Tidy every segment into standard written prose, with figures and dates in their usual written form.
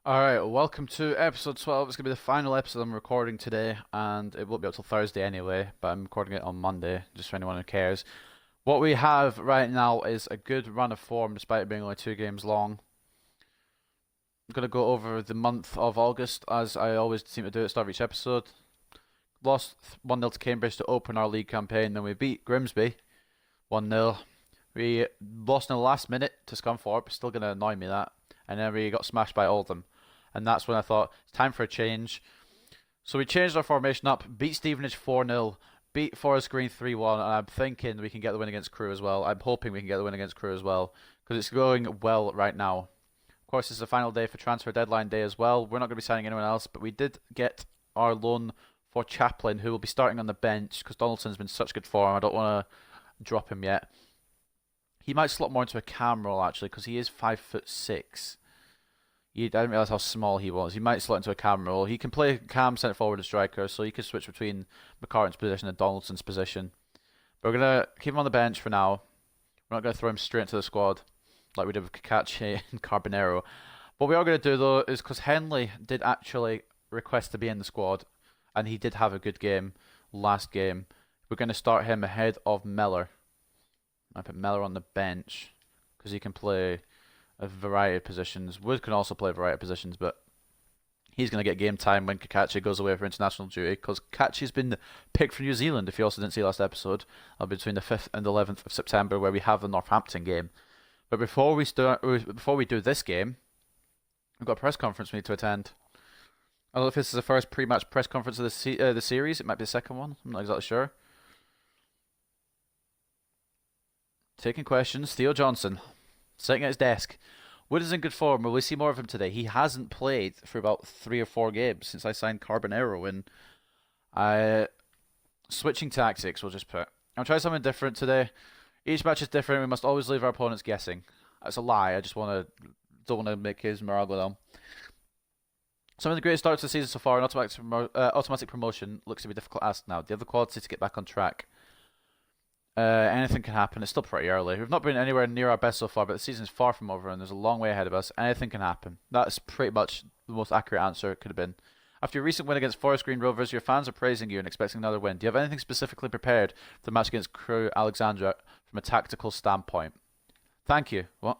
Alright, welcome to episode 12. It's going to be the final episode I'm recording today, and it won't be up till Thursday anyway, but I'm recording it on Monday, just for anyone who cares. What we have right now is a good run of form, despite it being only 2 games long. I'm going to go over the month of August, as I always seem to do at the start of each episode. Lost 1-0 to Cambridge to open our league campaign, then we beat Grimsby 1-0. We lost in the last minute to Scunthorpe, still going to annoy me that, and then we got smashed by Oldham. And that's when I thought, it's time for a change. So we changed our formation up, beat Stevenage 4-0, beat Forest Green 3-1, and I'm thinking we can get the win against Crewe as well. I'm hoping we can get the win against Crewe as well, because it's going well right now. Of course, this is the final day for transfer deadline day as well. We're not going to be signing anyone else, but we did get our loan for Chaplin, who will be starting on the bench, because Donaldson's been such good form. I don't want to drop him yet. He might slot more into a cam role, actually, because he is 5'6". I didn't realise how small he was. He might slot into a cam role. He can play cam, centre forward, and striker, so he can switch between McCartan's position and Donaldson's position. But we're going to keep him on the bench for now. We're not going to throw him straight into the squad like we did with Kakachi and Carbonero. What we are going to do, though, is because Henley did actually request to be in the squad, and he did have a good game last game, we're going to start him ahead of Miller. I put Miller on the bench because he can play a variety of positions. Wood can also play a variety of positions, but he's going to get game time when Kakachi goes away for international duty, because Kakachi's been picked for New Zealand, if you also didn't see last episode, between the 5th and 11th of September, where we have the Northampton game. But before we do this game, we've got a press conference we need to attend. I don't know if this is the first pre-match press conference of the series. It might be the second one. I'm not exactly sure. Taking questions, Theo Johnson, sitting at his desk. Wood is in good form. Will we see more of him today? He hasn't played for about 3 or 4 games since I signed Carbonero in. Switching tactics, we'll just put. I'm trying something different today. Each match is different. We must always leave our opponents guessing. That's a lie. I just don't want to make his morale go down. Some of the greatest starts of the season so far, an automatic promotion looks to be difficult to ask now. Do you have the quality to get back on track? Anything can happen. It's still pretty early. We've not been anywhere near our best so far, but the season is far from over and there's a long way ahead of us. Anything can happen. That's pretty much the most accurate answer it could have been. After your recent win against Forest Green Rovers, your fans are praising you and expecting another win. Do you have anything specifically prepared for the match against Crewe Alexandra from a tactical standpoint? Thank you. What?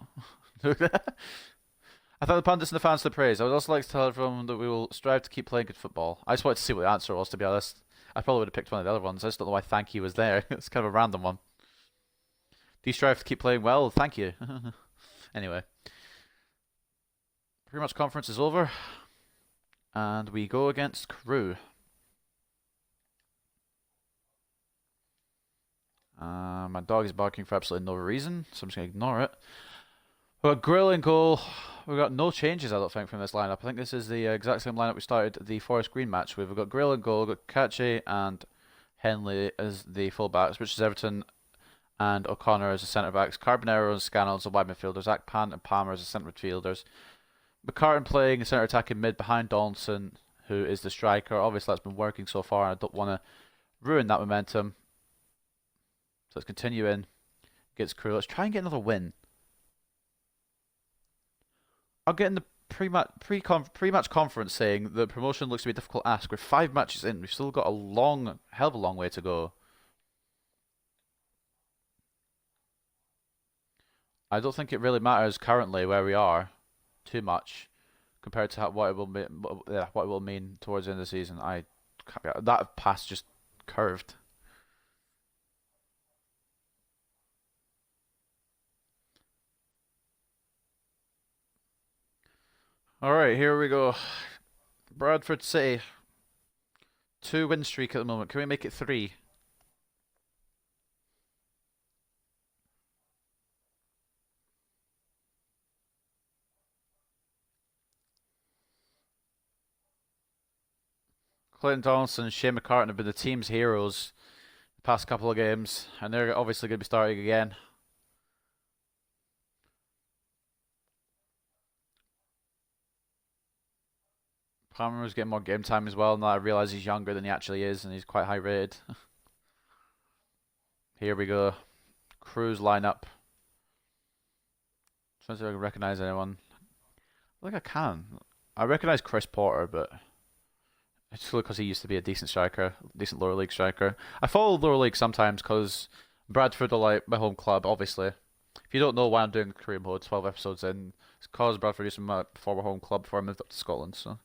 I thank the pundits and the fans for the praise. I would also like to tell everyone that we will strive to keep playing good football. I just wanted to see what the answer was, to be honest. I probably would have picked one of the other ones. I just don't know why thank you was there. It's kind of a random one. Do you strive to keep playing well? Thank you. Anyway. Pretty much conference is over. And we go against Crewe. My dog is barking for absolutely no reason, so I'm just going to ignore it. We've got Grill in goal. We've got no changes, I don't think, from this lineup. I think this is the exact same lineup we started the Forest Green match with. We've got Grill in goal, we've got Kachi and Henley as the full-backs, which is Everton and O'Connor as the centre-backs, Carbonero and Scannell as the wide midfielders, Akpan and Palmer as the centre midfielders, McCartan playing centre attacking mid behind Donaldson, who is the striker. Obviously, that's been working so far, and I don't want to ruin that momentum. So let's continue in against Crewe. Let's try and get another win. I'll get in the pre-match conference saying the promotion looks to be a difficult ask. We're 5 matches in. We've still got a hell of a long way to go. I don't think it really matters currently where we are too much compared to what it will mean towards the end of the season. That pass just curved. Alright, here we go. Bradford City. 2-win streak at the moment. Can we make it 3? Clayton Donaldson and Shane McCartan have been the team's heroes the past couple of games, and they're obviously going to be starting again. Palmer was getting more game time as well. Now I realise he's younger than he actually is, and he's quite high rated. Here we go. Crewe's lineup. Trying to see if I can recognise anyone. I think I can. I recognise Chris Porter, but it's because he used to be a decent striker, decent lower league striker. I follow lower league sometimes because Bradford are like my home club, obviously. If you don't know why I'm doing career mode 12 episodes in, it's because Bradford used to be my former home club before I moved up to Scotland, so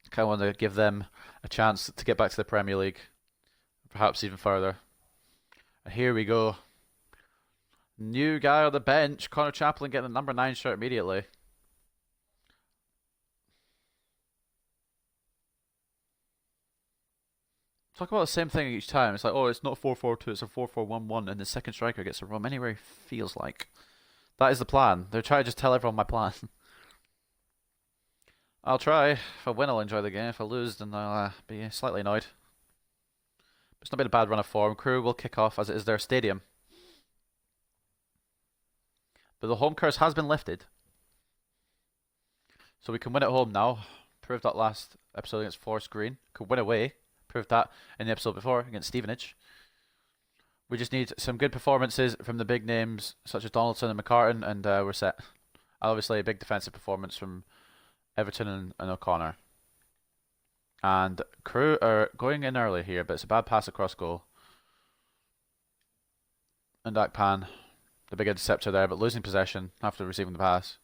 I kind of want to give them a chance to get back to the Premier League, perhaps even further. And here we go. New guy on the bench, Connor Chaplin getting the number 9 shirt immediately. Talk about the same thing each time. It's like, oh, it's not 4-4-2, it's a 4-4-1-1, and the second striker gets a roam anywhere he feels like. That is the plan. They're trying to just tell everyone my plan. I'll try. If I win, I'll enjoy the game. If I lose, then I'll be slightly annoyed. But it's not been a bad run of form. Crew will kick off as it is their stadium. But the home curse has been lifted. So we can win at home now. Proved that last episode against Forest Green. Could win away. Proved that in the episode before against Stevenage. We just need some good performances from the big names such as Donaldson and McCartan, and we're set. Obviously, a big defensive performance from Everton and O'Connor. And Crew are going in early here, but it's a bad pass across goal. And Akpan, the big interceptor there, but losing possession after receiving the pass.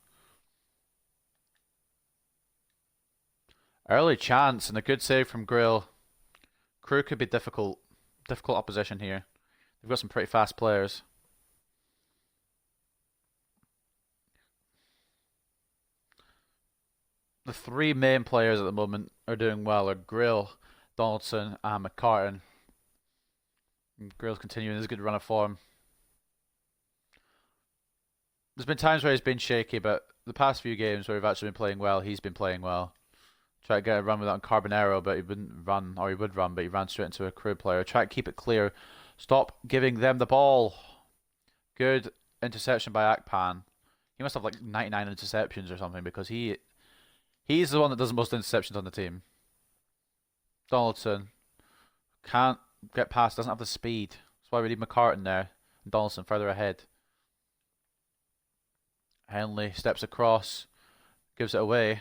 Early chance and a good save from Grill. Crew could be difficult opposition here. They've got some pretty fast players. The three main players at the moment are doing well are Grill, Donaldson, and McCartan. And Grill's continuing his good run of form. There's been times where he's been shaky, but the past few games where we've actually been playing well, he's been playing well. Try to get a run with that on Carbonero, but he wouldn't run, or he would run, but he ran straight into a Crew player. Try to keep it clear. Stop giving them the ball. Good interception by Akpan. He must have like 99 interceptions or something because he's the one that does the most interceptions on the team. Donaldson can't get past, doesn't have the speed. That's why we need McCartan there. And Donaldson further ahead. Henley steps across, gives it away.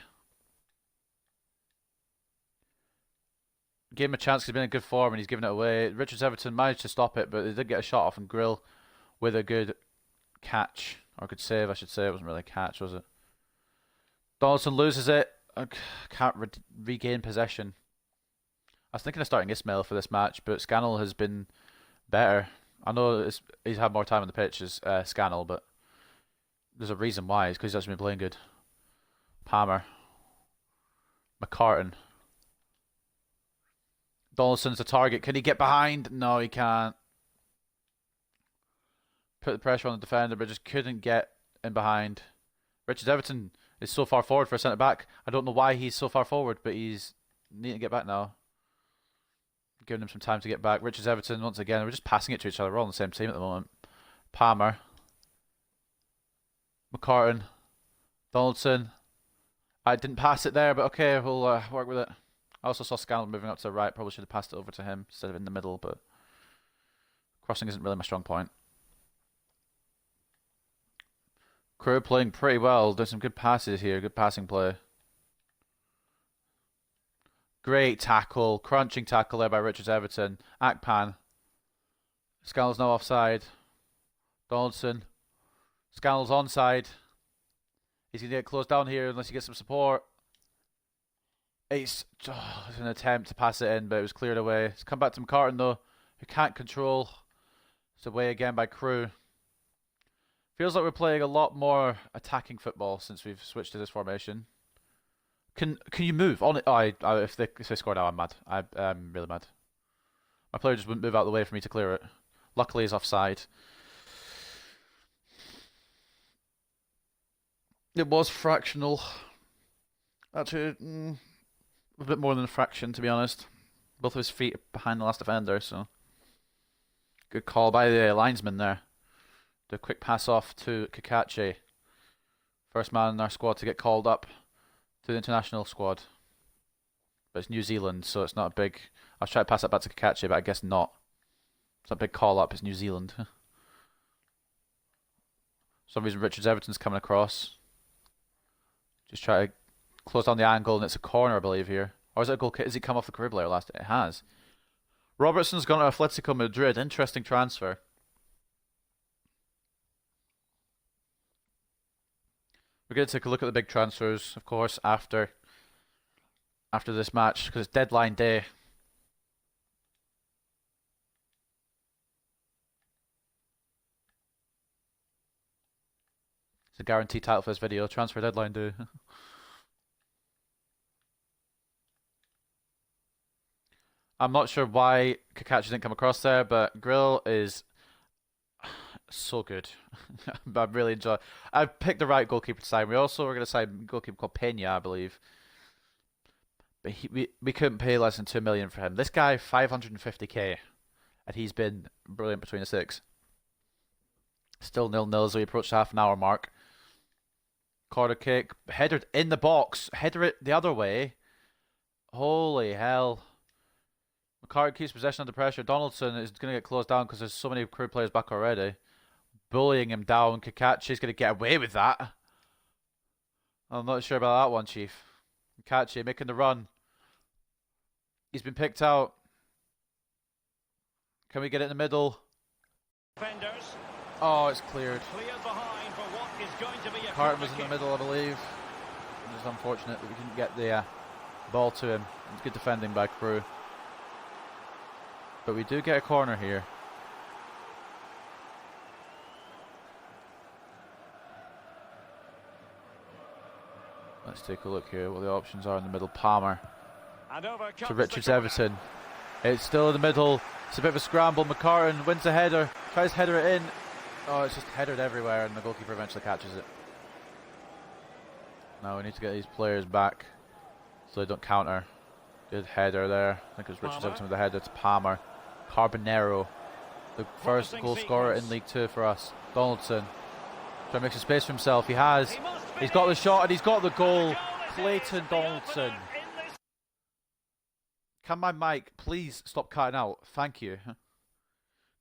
Gave him a chance because he's been in good form and he's given it away. Richards Everton managed to stop it, but they did get a shot off and Grill with a good catch. Or good save, I should say. It wasn't really a catch, was it? Donaldson loses it. Can't regain possession. I was thinking of starting Ismail for this match, but Scannell has been better. I know he's had more time on the pitch as Scannell, but there's a reason why. It's because he's actually been playing good. Palmer. McCartan. Donaldson's the target. Can he get behind? No, he can't. Put the pressure on the defender, but just couldn't get in behind. Richard Everton is so far forward for a centre-back. I don't know why he's so far forward, but he's needing to get back now. Giving him some time to get back. Richard Everton, once again, we're just passing it to each other. We're all on the same team at the moment. Palmer. McCartan. Donaldson. I didn't pass it there, but okay, we'll work with it. I also saw Scannell moving up to the right. Probably should have passed it over to him instead of in the middle, but crossing isn't really my strong point. Crew playing pretty well. There's some good passes here. Good passing play. Great tackle. Crunching tackle there by Richards Everton. Akpan. Scannell's now offside. Donaldson. Scannell's onside. He's going to get closed down here unless he gets some support. It's an attempt to pass it in, but it was cleared away. It's come back to McCartan, though, who can't control. It's away again by Crew. Feels like we're playing a lot more attacking football since we've switched to this formation. Can you move on it? If they score now, I'm mad. I'm really mad. My player just wouldn't move out of the way for me to clear it. Luckily, he's offside. It was fractional. Actually, a bit more than a fraction, to be honest. Both of his feet are behind the last defender, so good call by the linesman there. The quick pass off to Kakache. First man in our squad to get called up to the international squad. But it's New Zealand, so it's not a big... I was trying to pass that back to Kakache, but I guess not. It's not a big call up, it's New Zealand. For some reason Richards Everton's coming across. Just try to close down the angle, and it's a corner, I believe, here. Or is it a goal kick? Has he come off the career player last? It has. Robertson's gone to Atletico Madrid. Interesting transfer. We're going to take a look at the big transfers, of course, after this match, because it's deadline day. It's a guaranteed title for this video, transfer deadline day. I'm not sure why Kakachi didn't come across there, but Grill is so good. I really enjoy. I picked the right goalkeeper to sign. We also were going to sign a goalkeeper called Pena, I believe. But we couldn't pay less than 2 million for him. This guy, 550k, and he's been brilliant between the six. Still 0-0 as we approach the half an hour mark. Corner kick, headered in the box, header it the other way. Holy hell. McCartan keeps possession under pressure. Donaldson is going to get closed down because there's so many crew players back already. Bullying him down. Kakachi's going to get away with that. I'm not sure about that one, Chief. Kakachi making the run. He's been picked out. Can we get it in the middle? Defenders. Oh, it's cleared. Cleared behind for what is going to be a Carton was in the middle, I believe. It was unfortunate that we didn't get the ball to him. It's good defending by Crew. But we do get a corner here. Let's take a look here what the options are in the middle. Palmer to Richards Everton. It's still in the middle. It's a bit of a scramble. McCartan wins the header. Tries to header it in. Oh, it's just headed everywhere and the goalkeeper eventually catches it. Now we need to get these players back so they don't counter. Good header there. I think it was Richards Everton with the header to Palmer. Carbonero, the first goal scorer in League 2 for us. Donaldson trying to make some space for himself. He has. He's got the shot and he's got the goal. Clayton Donaldson. Can my mic please stop cutting out? Thank you.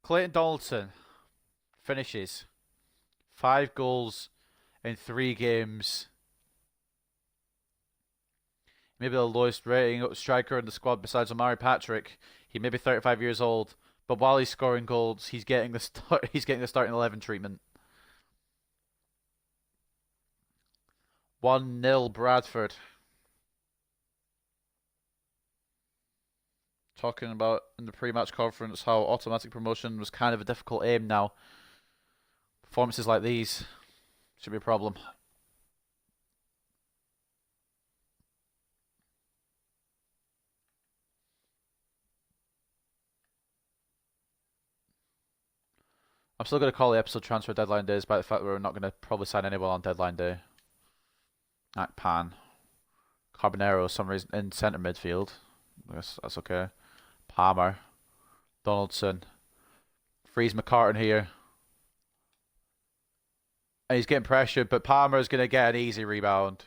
Clayton Donaldson finishes 5 goals in 3 games. Maybe the lowest rating striker in the squad besides Omari Patrick. He may be 35 years old, but while he's scoring goals, he's getting the start. He's getting the starting 11 treatment. 1-0 Bradford. Talking about in the pre-match conference how automatic promotion was kind of a difficult aim now. Performances like these should be a problem. I'm still going to call the episode transfer deadline day despite the fact that we're not going to probably sign anyone on deadline day. Akpan. Carbonero, some reason, in centre midfield. I guess that's okay. Palmer. Donaldson. Frees McCartan here. And he's getting pressured, but Palmer's going to get an easy rebound.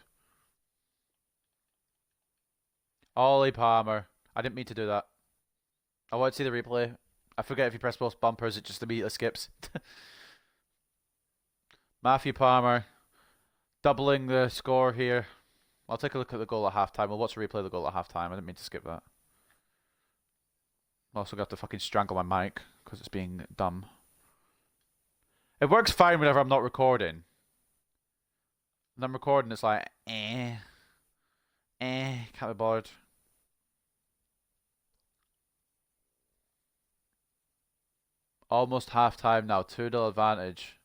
Ollie Palmer. I didn't mean to do that. I want to see the replay. I forget if you press both bumpers, it just immediately skips. Matthew Palmer doubling the score here. I'll take a look at the goal at halftime. We'll watch the replay of the goal at halftime. I didn't mean to skip that. I'm also going to have to fucking strangle my mic because it's being dumb. It works fine whenever I'm not recording. When I'm recording, it's like, can't be bothered. Almost half-time now, 2-0 advantage.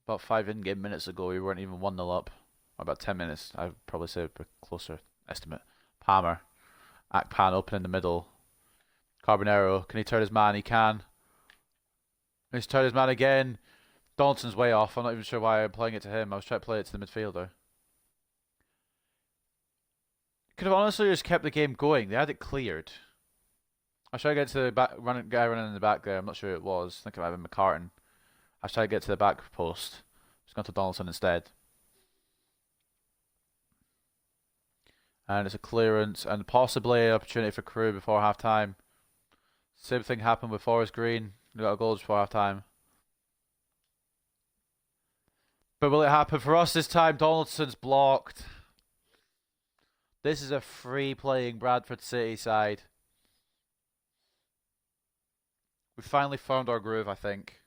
About 5 in-game minutes ago, we weren't even 1-0 up. Or about 10 minutes, I'd probably say a closer estimate. Palmer. Akpan open in the middle. Carbonero, can he turn his man? He can. He's turned his man again. Donaldson's way off. I'm not even sure why I'm playing it to him. I was trying to play it to the midfielder. Could have honestly just kept the game going. They had it cleared. I was trying to get to the back, guy running in the back there. I'm not sure who it was. I think it might have been McCartan. I was trying to get to the back post. Just gone to Donaldson instead. And it's a clearance and possibly an opportunity for Crew before half time. Same thing happened with Forest Green. They got a goal just before half time. But will it happen for us this time? Donaldson's blocked. This is a free-playing Bradford City side. We finally found our groove, I think.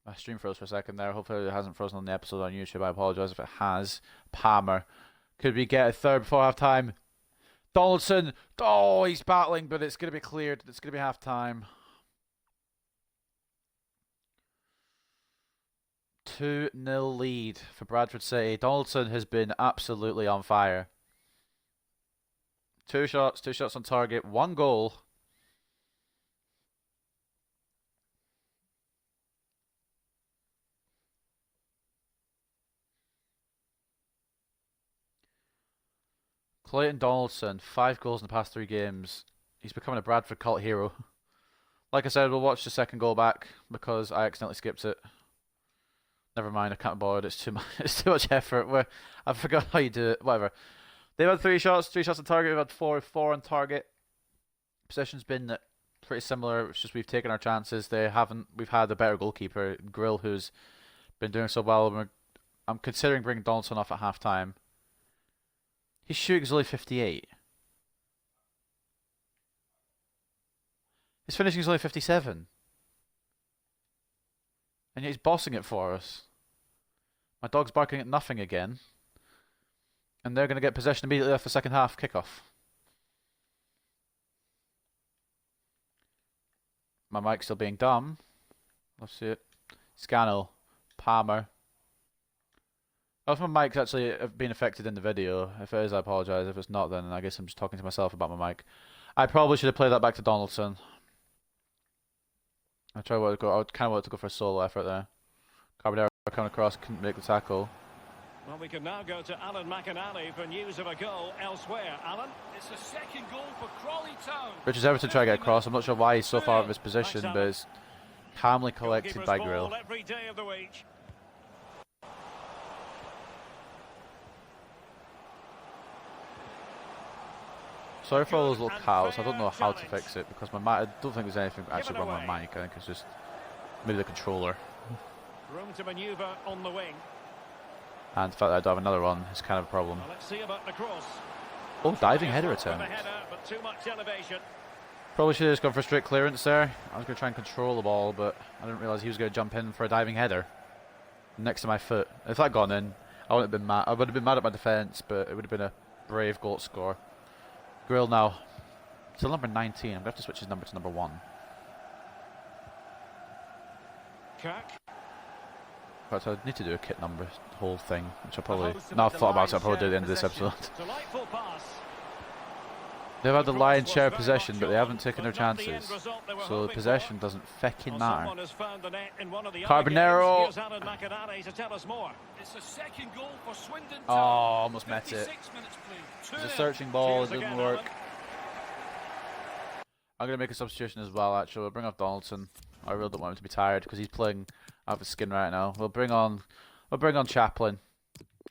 My stream froze for a second there. Hopefully it hasn't frozen on the episode on YouTube. I apologise if it has. Palmer. Could we get a third before half-time? Donaldson. Oh, he's battling, but it's going to be cleared. It's going to be half-time. 2-0 lead for Bradford City. Donaldson has been absolutely on fire. 2 shots on target, 1 goal. Clayton Donaldson, 5 goals in the past 3 games. He's becoming a Bradford cult hero. Like I said, we'll watch the second goal back because I accidentally skipped it. Never mind, I can't bother. It's too much. It's too much effort. I forgot how you do it. Whatever. They've had 3 shots on target. We've had 4 on target. Position's been pretty similar. It's just we've taken our chances. They haven't. We've had a better goalkeeper, Grill, who's been doing so well. I'm considering bringing Donaldson off at half time. His shooting's only 58. His finishing's only 57. And yet he's bossing it for us. My dog's barking at nothing again. And they're going to get possession immediately after the second half kickoff. My mic's still being dumb. Let's see it. Scannell. Palmer. I don't know if my mic's actually been affected in the video. If it is, I apologise. If it's not, then I guess I'm just talking to myself about my mic. I probably should have played that back to Donaldson. I kind of wanted to go for a solo effort there. Carbonero coming across, couldn't make the tackle. Well, we can now go to Alan McInally for news of a goal elsewhere. Alan? It's the second goal for Crawley Town. Richards Everton trying to get across. I'm not sure why he's so far out of his position, but it's calmly collected by Grill. Every day of the week. Sorry for all those little cows. I don't know how to fix it because my mic. I don't think there's anything actually wrong with my mic. I think it's just maybe the controller. Room to manoeuvre on the wing. And the fact that I don't have another one is kind of a problem. Well, let's see about the cross. Oh, diving header attempt. But too much elevation. Probably should have just gone for a straight clearance there. I was going to try and control the ball, but I didn't realise he was going to jump in for a diving header next to my foot. If that had gone in, I wouldn't have been mad. I would have been mad at my defence, but it would have been a brave goal score. Grill now. Still number 19. I'm going to have to switch his number to number 1. Kirk. But I need to do a kit number whole thing, which I probably... Now I've thought about it, I'll probably do at the end of this episode. They've had the lion's share of possession, but they haven't taken their chances. So the possession doesn't feckin' matter. Carbonero! Oh, almost met it. It's a searching ball, it didn't work. I'm going to make a substitution as well, actually. We'll bring off Donaldson. I really don't want him to be tired, because he's playing out of his skin right now. We'll bring on Chaplin.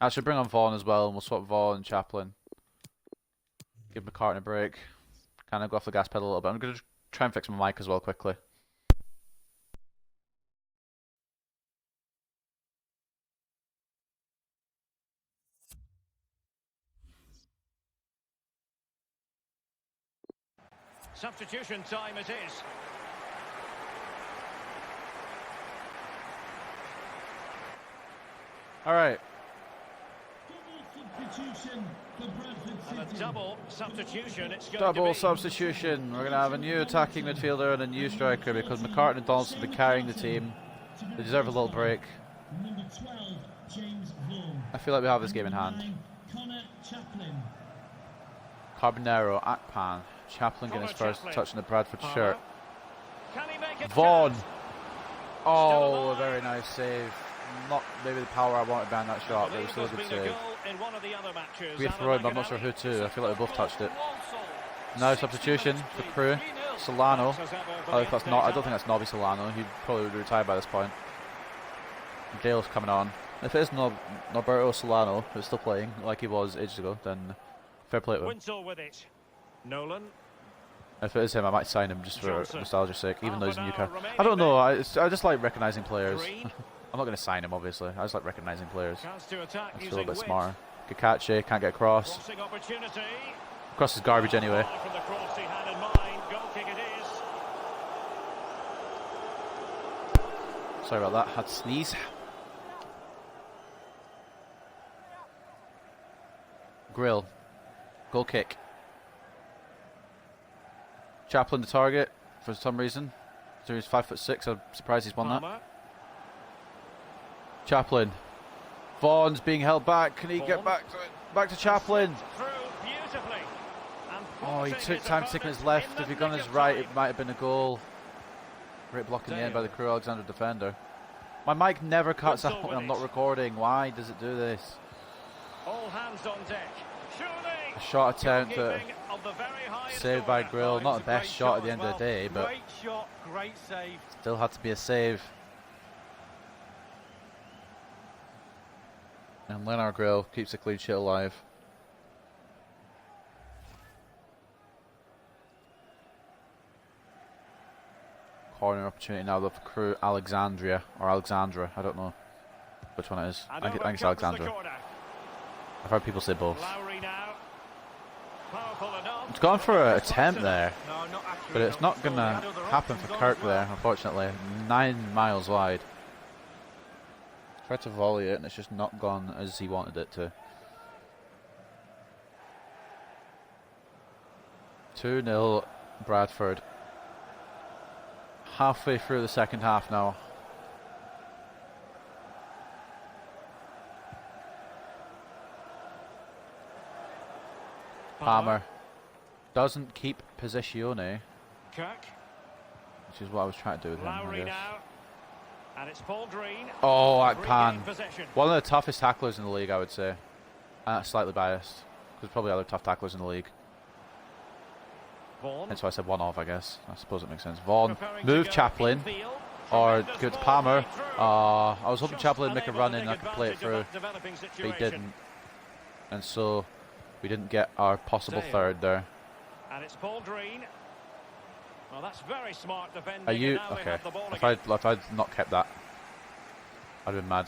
Actually, bring on Vaughan as well, and we'll swap Vaughan and Chaplin. Give McCartan a break. Kind of go off the gas pedal a little bit. I'm going to try and fix my mic as well quickly. Substitution time it is. All right. And a double substitution. Double substitution. We're going to have a new attacking midfielder and a new striker because McCartan and Donaldson have been carrying the team. They deserve a little break. I feel like we have this game in hand. Carbonero, Akpan. Chaplin getting his first touch on the Bradford shirt. Vaughan. Oh, a very nice save. Not maybe the power I wanted behind that shot, but it was still a good save. We throw him, but I'm not sure who to. I feel like we both touched it. Now substitution for Crew. Solano. I don't think that's Nobby Solano. He probably would be retired by this point. Dale's coming on. If it is Norberto Solano, who's still playing like he was ages ago, then fair play to him. Winslow with it. Nolan. If it is him, I might sign him just for Johnson. nostalgia's sake, even though he's in Newcastle. remaining I don't know. minutes. I just like recognising players. Green. I'm not going to sign him, obviously. I just like recognising players. Chance to attack That's a using little bit width. smarter. Kakache can't get across. Crossing opportunity. Cross is garbage anyway. From the cross he had in mind. Goal kick it is. Sorry about that. Had to sneeze. Grill. Goal kick. Chaplin the target for some reason. So he's 5'6". I'm surprised he's won that. Palmer. Chaplin. Vaughan's being held back. Can he get back to it? Back to Chaplin. Through beautifully. And Oh, he forcing took his time to stick on opponent his left. in If he'd the gone nick his of right, time. it might have been a goal. Great block in the end by the Crew Alexander defender. My mic never cuts Whistle out when I'm with not it. recording. Why does it do this? All hands on deck. Surely. A shot attempt, Goalkeeping of the very highest saved by order. Grill. It Not was the a best great shot at the as end of the well. day, but Great shot, great save. still had to be a save. And Leonard Grill keeps the clean sheet alive. Corner opportunity now though for Crew Alexandria or Alexandra. I don't know which one it is. I think it's Alexandra. I've heard people say both. Lowry now. Powerful enough. It's gone for an attempt there, No, not accurate. but it's not going to happen for Kirk there, unfortunately. 9 miles wide. Tried to volley it and it's just not gone as he wanted it to. 2-0 Bradford. Halfway through the second half now. Palmer doesn't keep Posizione, Kirk. which is what I was trying to do with him, I Lowry guess. now. And it's Paul Green. Oh, Regaining Akpan. possession. One of the toughest tacklers in the league, I would say. Slightly biased, because probably other tough tacklers in the league. Vaughan. That's why I said one off, I guess. I suppose it makes sense. Vaughan, Preparing to move go Chaplin, infield. or Tremendous give it to ball Palmer. played through. I was hoping Just Chaplin would make a unable run to in and I take could play it advantage of through, that developing but he situation. didn't. And so, we didn't get our possible Dale. third there. And it's Paul Green. Well, that's very smart defending. Are you and now they okay? have the ball If again. I'd not kept that, I'd have been mad.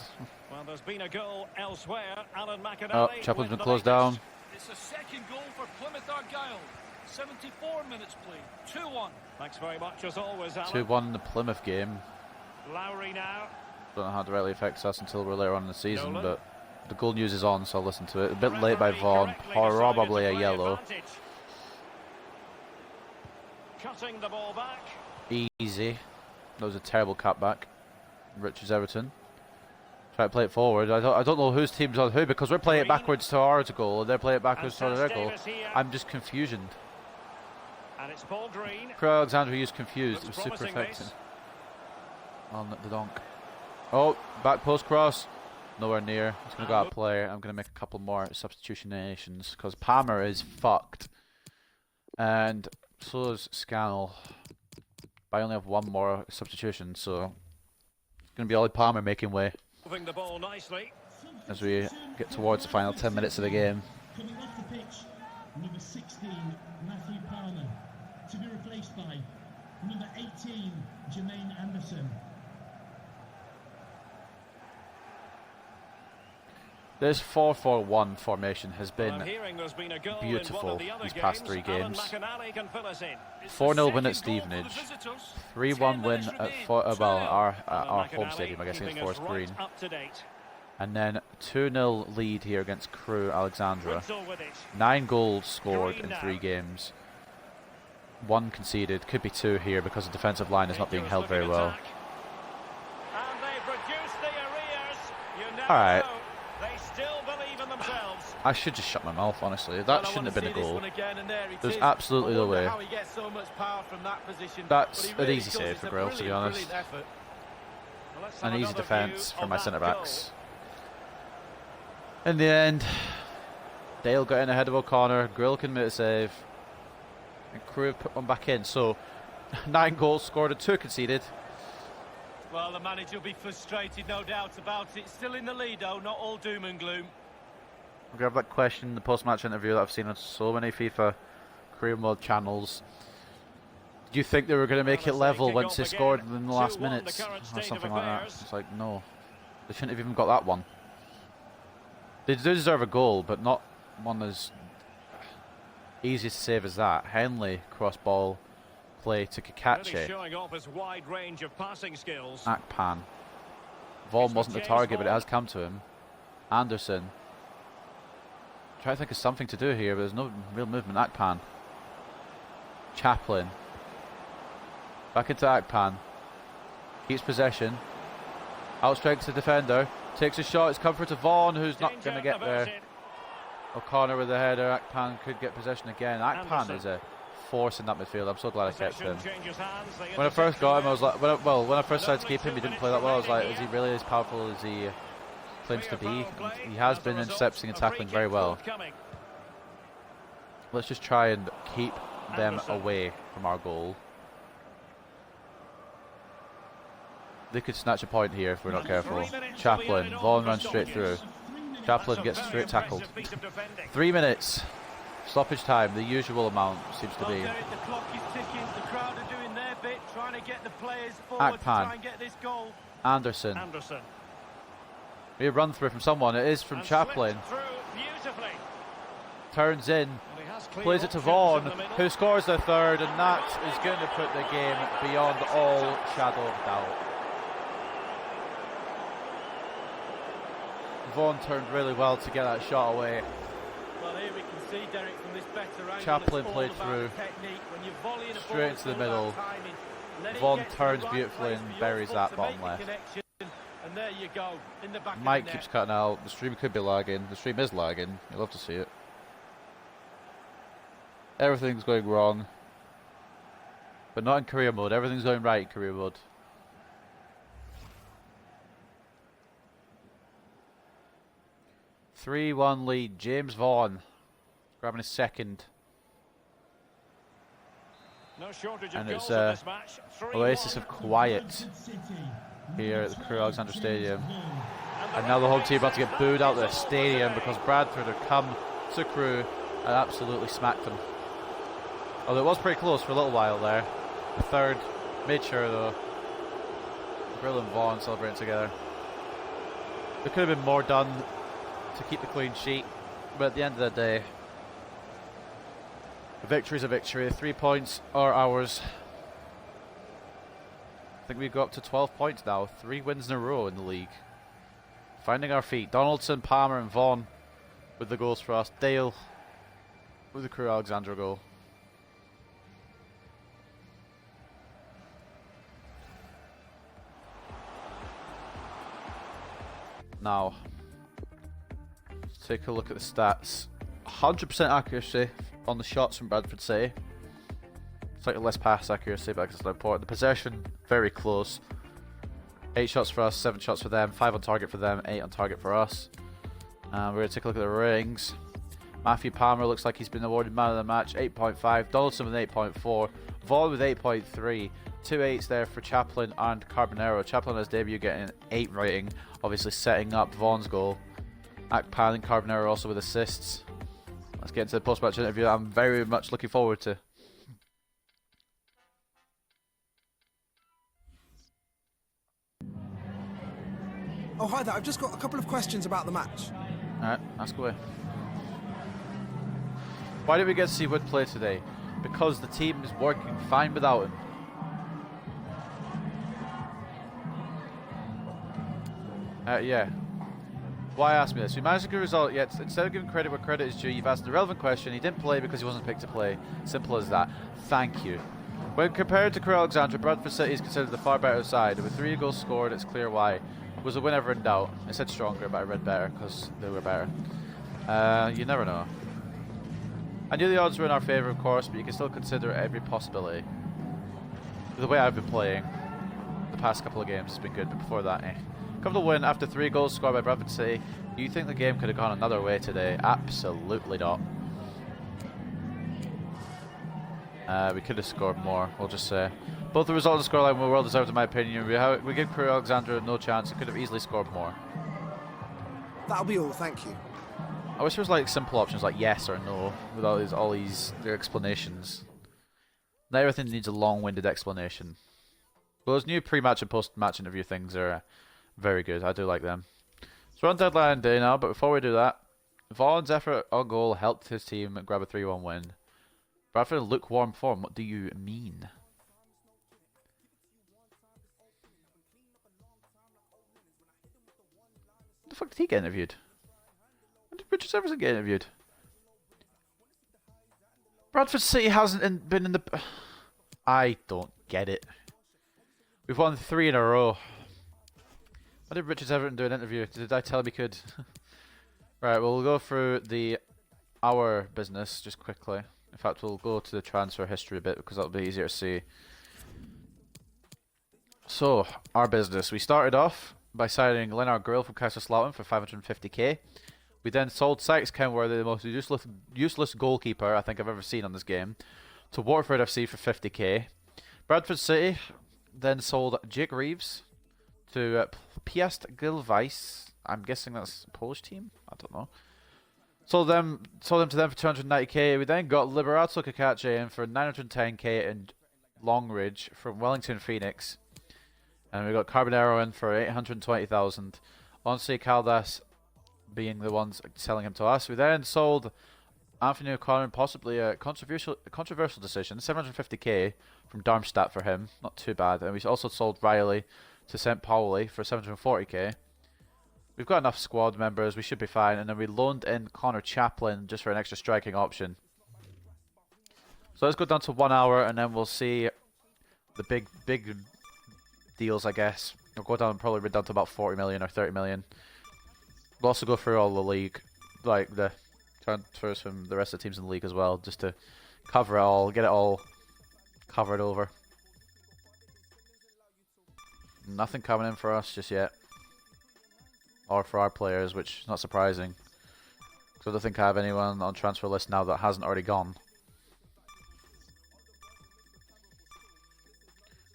Well, there's been a goal elsewhere. Alan McAnally. Oh, Chaplin's with been the closed latest. down. It's the second goal for Plymouth Argyle. 74 minutes played. 2-1. Thanks very much as always, Alan. 2-1 in the Plymouth game. Lowry now. Don't know how it directly affects us until we're later on in the season, Nolan. but the goal news is on, so I'll listen to it. A bit late by Referee Vaughan, correctly decided probably to a play yellow. advantage. Cutting the ball back. Easy. That was a terrible cutback. Richards Everton. Try to play it forward. I don't know whose team's on who, because we're playing it Green. backwards to our goal and they're playing it backwards And to their Sash goal. Davis here. I'm just confusioned. And it's Paul Green. Crew Alexander used confused. It Looks was super promising, effective. this. On the donk. Oh, back post cross. Nowhere near. It's going to go out of play. I'm going to make a couple more substitutionations because Palmer is fucked. And so is Scannell. But I only have one more substitution, so it's going to be Ollie Palmer making way Moving the ball nicely. as we get towards the final 10 minutes of the game. Coming off the pitch, number 16, Matthew Palmer, to be replaced by number 18, Jermaine Anderson. This 4-4-1 formation has Well, been I'm hearing there's been a goal beautiful in one of the other these past games. 3 Alan games. McAnally can fill us in. It's the 4-0 win at second goal for the Stevenage. visitors. 3-1 10 win minutes at remain. well, 2-0. our Alan home McAnally stadium, I guess, against keeping Forest us Green. right up to date. And then 2-0 lead here against Crew Alexandra. Whistle with it. 9 goals scored Green in now. 3 games. 1 conceded, could be 2 here because the defensive line is not being held very well. And they've reduced the arrears. You never Alright. know. They still believe in themselves. I should just shut my mouth, honestly. That shouldn't have been a goal. There's absolutely no way. How he gets so much power from that position. That's but he an really easy does. save It's for a Grill, to be brilliant, honest. brilliant effort. Well, let's have An easy another defence view for of my that centre goal. backs. In the end, Dale got in ahead of O'Connor. Grill can make a save. And Crew have put one back in. So 9 goals scored and 2 conceded. Well, the manager will be frustrated, no doubt about it. Still in the lead, though, not all doom and gloom. We have that question in the post-match interview that I've seen on so many FIFA career mode channels. Do you think they were going to make it level once they scored again. in the last 2-1 minutes the current or state something of like that? affairs. It's like, no. They shouldn't have even got that one. They do deserve a goal, but not one as easy to save as that. Henley, cross ball, play to Really Kakache. showing off his wide range of passing skills. Akpan. Vaughan wasn't the target, but it has come to him. Anderson. Try to think of something to do here, but there's no real movement. Akpan. Chaplin. Back into Akpan. Keeps possession. Outstrikes the defender. Takes a shot. It's come through to Vaughan, who's not going to get there. O'Connor with the header. Akpan could get possession again. Akpan is a force in that midfield. I'm so glad I kept him. When I first got him, I was like, when I first started to keep him, he didn't play that well. I was like, is he really as powerful as he claims to be? He has been intercepting and tackling very well. Let's just try and keep them away from our goal. They could snatch a point here if we're not careful. Chaplin, Vaughan runs straight through. Chaplin gets straight tackled. 3 minutes. Stoppage time, the usual amount seems to be. The clock is ticking. The crowd are doing their bit, trying to get the players forward to Akpan. try and get this goal. Anderson. A run through from someone. It is from Chaplin. Turns in. Plays it to Vaughan, who scores the third, and that is going to put the game beyond all shadow of doubt. Vaughan turned really well to get that shot away. Well, here we can see, Derek, from this better angle, Chaplin it's all played about through. technique. When you're volleying a Straight ball, into the it's all middle. about timing. Let it Vaughan get to the turns right beautifully place and for your buries foot that to bottom make the left. connection. And there you go, in the back Mike of the keeps net. cutting out. The stream could be lagging. The stream is lagging. You'll love to see it. Everything's going wrong. But not in career mode. Everything's going right in career mode. (3-1) lead. James Vaughan grabbing his second. No shortage of And it's goals in this match. oasis of quiet here at the Crewe Alexandra Stadium. And now the home team about to get booed out of the stadium because Bradford have come to Crewe and absolutely smacked them. Although it was pretty close for a little while there. The third made sure though. Brill and Vaughan celebrating together. There could have been more done to keep the clean sheet, but at the end of the day, a victory is a victory. 3 points are ours. I think we've got up to 12 points now. 3 wins in a row in the league. Finding our feet. Donaldson, Palmer and Vaughan with the goals for us. Dale with the Crewe Alexandra goal. Now, let's take a look at the stats. 100% accuracy on the shots from Bradford City. Slightly less pass accuracy, but it's not important. The possession, very close. 8 shots for us, 7 shots for them, 5 on target for them, 8 on target for us. We're going to take a look at the ratings. Matthew Palmer looks like he's been awarded man of the match, 8.5. Donaldson with 8.4. Vaughan with 8.3. 2 8s there for Chaplin and Carbonero. Chaplin on his debut getting an 8 rating, obviously setting up Vaughan's goal. Akpan and Carbonero also with assists. Let's get into the post-match interview I'm very much looking forward to. Oh, hi there. I've just got a couple of questions about the match. Alright, ask away. Why did we get to see Wood play today? Because the team is working fine without him. Yeah. Why ask me this? We managed a good result, yet instead of giving credit where credit is due, you've asked an irrelevant question. He didn't play because he wasn't picked to play. Simple as that. Thank you. When compared to Crewe Alexandra, Bradford City is considered the far better side. With 3 goals scored, it's clear why. Was a win ever in doubt? I said stronger, but I read better because they were better. You never know. I knew the odds were in our favour, of course, but you can still consider every possibility. The way I've been playing the past couple of games has been good, but before that, eh. Comfortable win after 3 goals scored by Bradford City. Do you think the game could have gone another way today? Absolutely not. We could have scored more, we'll just say. Both the result and the scoreline were well deserved in my opinion. We give Crewe Alexandra no chance. It could have easily scored more. That'll be all, thank you. I wish there was like simple options like yes or no, with all these their explanations. Not everything needs a long-winded explanation. But those new pre-match and post-match interview things are very good. I do like them. So we're on deadline day now, but before we do that, Vaughan's effort on goal helped his team grab a 3-1 win. Bradford in lukewarm form. What do you mean? When the fuck did he get interviewed? When did Richard Everson get interviewed? Bradford City hasn't been in the... I don't get it. We've won 3 in a row. Why did Richard Everton do an interview? Did I tell him he could? Right, we'll go through our business just quickly. In fact, we'll go to the transfer history a bit because that'll be easier to see. So, our business. We started off by signing Lennart Grill from Kaiserslautern for 550k. We then sold Sykes Kenworthy, the most useless goalkeeper I think I've ever seen on this game, to Watford FC for 50k. Bradford City then sold Jake Reeves to Piast Gilvice. I'm guessing that's a Polish team? I don't know. Sold them to them for 290k. We then got Liberato Cacace in for 910k in Longridge from Wellington Phoenix. And we got Carbonero in for 820,000. Once Caldas being the ones selling him to us. We then sold Anthony O'Connor, possibly a controversial decision, 750k from Darmstadt for him. Not too bad. And we also sold Riley to St. Pauli for 740k. We've got enough squad members, we should be fine. And then we loaned in Connor Chaplin just for an extra striking option. So let's go down to 1 hour and then we'll see the big deals, I guess. We'll go down, probably down to about 40 million or 30 million. We'll also go through all the league, like the transfers from the rest of the teams in the league as well, just to cover it all, get it all covered over. Nothing coming in for us just yet. Or for our players, which is not surprising. Because I don't think I have anyone on transfer list now that hasn't already gone.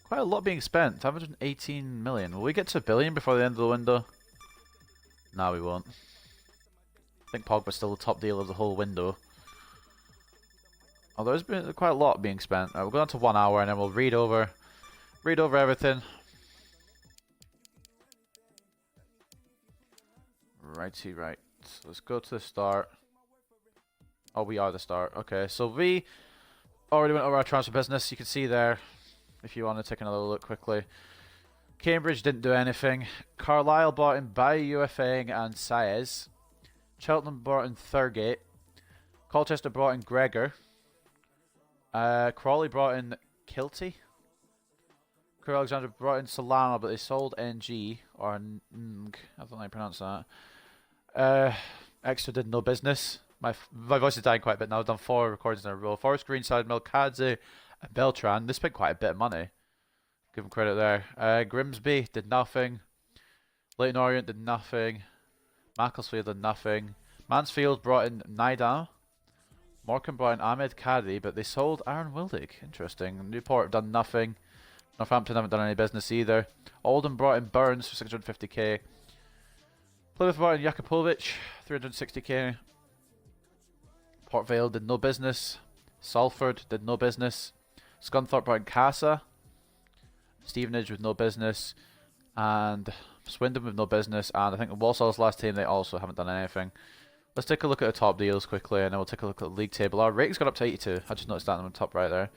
Quite a lot being spent. 518 million. Will we get to 1 billion before the end of the window? No, we won't. I think Pogba's still the top deal of the whole window. Although there's been quite a lot being spent. We'll go on to 1 hour and then we'll read over everything. Righty right. So let's go to the start. Oh, we are the start. Okay, so we already went over our transfer business. You can see there, if you want to take another look quickly. Cambridge didn't do anything. Carlisle bought in Bayou UFA and Saez. Cheltenham brought in Thurgate. Colchester brought in Gregor. Crawley brought in Kilty. Crew Alexander brought in Solana, but they sold NG, or Ng, I don't know how you pronounce that. Extra did no business. My voice is dying quite a bit now. I've done 4 recordings in a row. Forest Greenside, Melkadze, and Beltran. They spent quite a bit of money. Give them credit there. Grimsby did nothing. Leighton Orient did nothing. Macclesfield did nothing. Mansfield brought in Naida. Morecambe brought in Ahmed Kadi, but they sold Aaron Wildig. Interesting. Newport have done nothing. Northampton haven't done any business either. Oldham brought in Burns for 650k. Plymouth brought in Jakupovic, 360k. Port Vale did no business. Salford did no business. Scunthorpe brought in Casa. Stevenage with no business. And Swindon with no business. And I think Walsall's last team, they also haven't done anything. Let's take a look at the top deals quickly, and then we'll take a look at the league table. Our rating's got up to 82. I just noticed that on the top right there.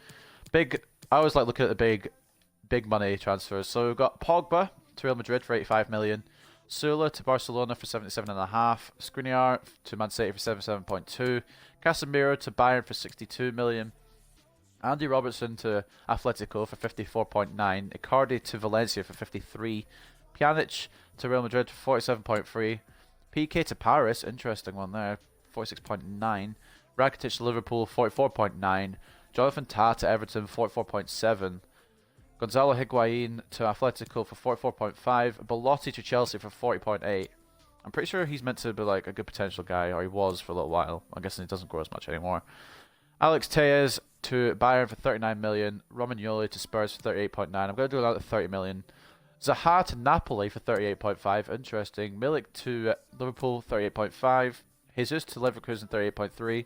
I always like looking at the big money transfers. So we've got Pogba to Real Madrid for 85 million. Sula to Barcelona for 77.5. Skriniar to Man City for 77.2. Casemiro to Bayern for 62 million. Andy Robertson to Atletico for 54.9. Icardi to Valencia for 53. Pjanic to Real Madrid for 47.3. PK to Paris, interesting one there, 46.9. Rakitic to Liverpool, 44.9. Jonathan Tah to Everton, 44.7. Gonzalo Higuain to Atletico for 44.5. Belotti to Chelsea for 40.8. I'm pretty sure he's meant to be like a good potential guy, or he was for a little while. I'm guessing he doesn't grow as much anymore. Alex Tellez to Bayern for 39 million. Romagnoli to Spurs for 38.9. I'm going to do that at 30 million. Zaha to Napoli for 38.5. Interesting. Milik to Liverpool, 38.5. Jesus to Leverkusen, 38.3.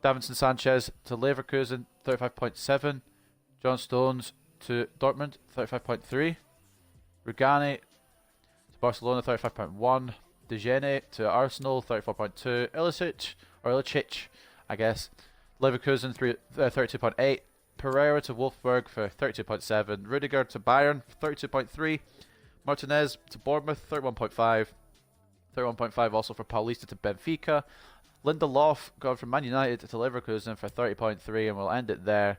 Davinson Sanchez to Leverkusen, 35.7. John Stones to Dortmund, 35.3. Rugani to Barcelona, 35.1. De Gene to Arsenal, 34.2. Ilicic, I guess. Leverkusen, 32.8. Pereira to Wolfsburg for 32.7. Rudiger to Bayern, 32.3. Martinez to Bournemouth, 31.5. 31.5 also for Paulista to Benfica. Lindelof gone from Man United to Leverkusen for 30.3, and we'll end it there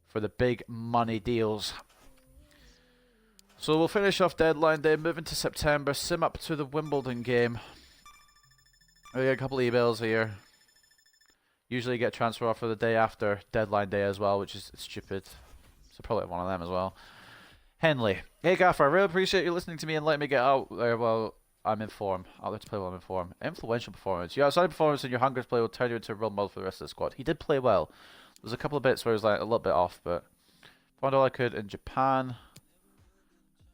for the big money deals. So we'll finish off deadline day, moving to September, sim up to the Wimbledon game. We get a couple of emails here. Usually get transfer offer the day after deadline day as well, which is stupid. So probably one of them as well. Henley. Hey Gaffer, I really appreciate you listening to me and letting me get out there while I'm in form. I'll let you play while I'm in form. Influential performance. Your outside performance and your hunger to play will turn you into a role model for the rest of the squad. He did play well. There's a couple of bits where he was like a little bit off, but found all I could in Japan.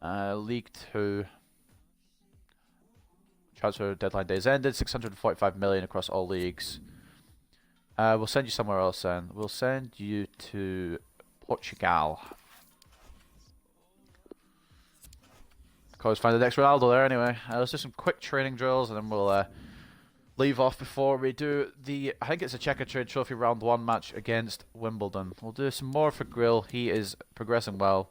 League 2. Transfer deadline days ended. 645 million across all leagues. We'll send you somewhere else then. We'll send you to Portugal. Always find the next Ronaldo there anyway. Let's do some quick training drills and then we'll leave off before we do the, I think it's a Checker Trade Trophy round 1 match against Wimbledon. We'll do some more for Grill. He is progressing well.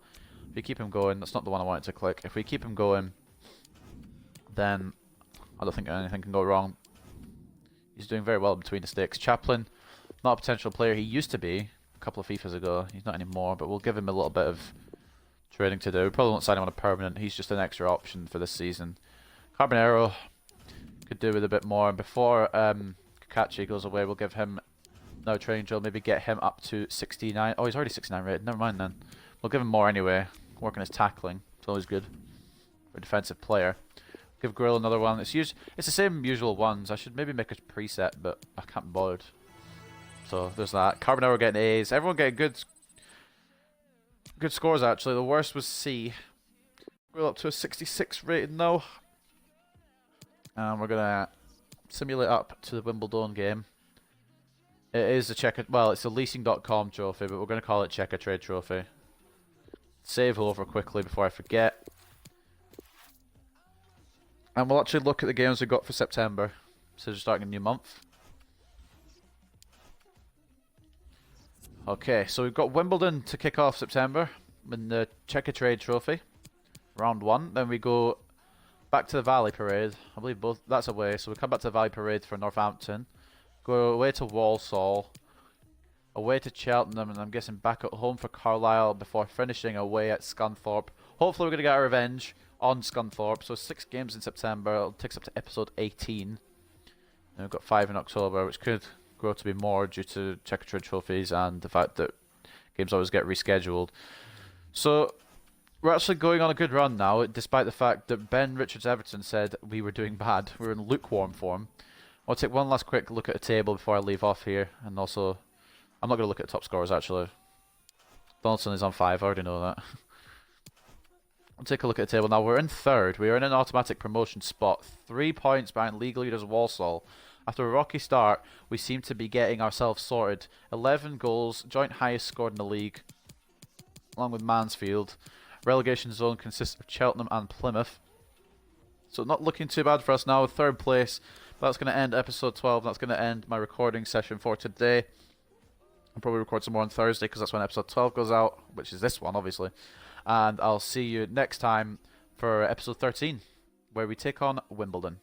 If we keep him going, that's not the one I wanted to click. If we keep him going, then I don't think anything can go wrong. He's doing very well between the sticks. Chaplin, not a potential player. He used to be a couple of FIFAs ago. He's not anymore, but we'll give him a little bit of training to do. We probably won't sign him on a permanent. He's just an extra option for this season. Carbonero could do with a bit more. And before Kakachi goes away, we'll give him no training drill. Maybe get him up to 69. Oh, he's already 69 rated. Never mind then. We'll give him more anyway. Work on his tackling. It's always good for a defensive player. Give Grill another one. It's the same usual ones. I should maybe make a preset, but I can't be bothered. So there's that. Carbonero getting A's. Everyone getting good scores actually. The worst was C. We're up to a 66 rated now. And we're gonna simulate up to the Wimbledon game. It is a it's a leasing.com trophy, but we're gonna call it Checker Trade Trophy. Save over quickly before I forget. And we'll actually look at the games we got for September. So we're starting a new month. Okay, so we've got Wimbledon to kick off September in the Checker Trade Trophy, round 1. Then we go back to the Valley Parade. I believe both that's away. So we come back to the Valley Parade for Northampton. Go away to Walsall. Away to Cheltenham, and I'm guessing back at home for Carlisle before finishing away at Scunthorpe. Hopefully we're going to get our revenge on Scunthorpe. So 6 games in September. It takes up to episode 18. And we've got 5 in October, which could grow to be more due to Checker Trade trophies and the fact that games always get rescheduled. So we're actually going on a good run now, despite the fact that Ben Richards Everton said we were doing bad. We were in lukewarm form. I'll take one last quick look at the table before I leave off here, and also I'm not going to look at the top scorers actually. Donaldson is on 5, I already know that. We'll take a look at the table now. We're in 3rd. We are in an automatic promotion spot. 3 points behind league leaders Walsall. After a rocky start, we seem to be getting ourselves sorted. 11 goals, joint highest scored in the league, along with Mansfield. Relegation zone consists of Cheltenham and Plymouth. So not looking too bad for us now. 3rd place. That's going to end episode 12. That's going to end my recording session for today. I'll probably record some more on Thursday because that's when episode 12 goes out, which is this one, obviously. And I'll see you next time for episode 13, where we take on Wimbledon.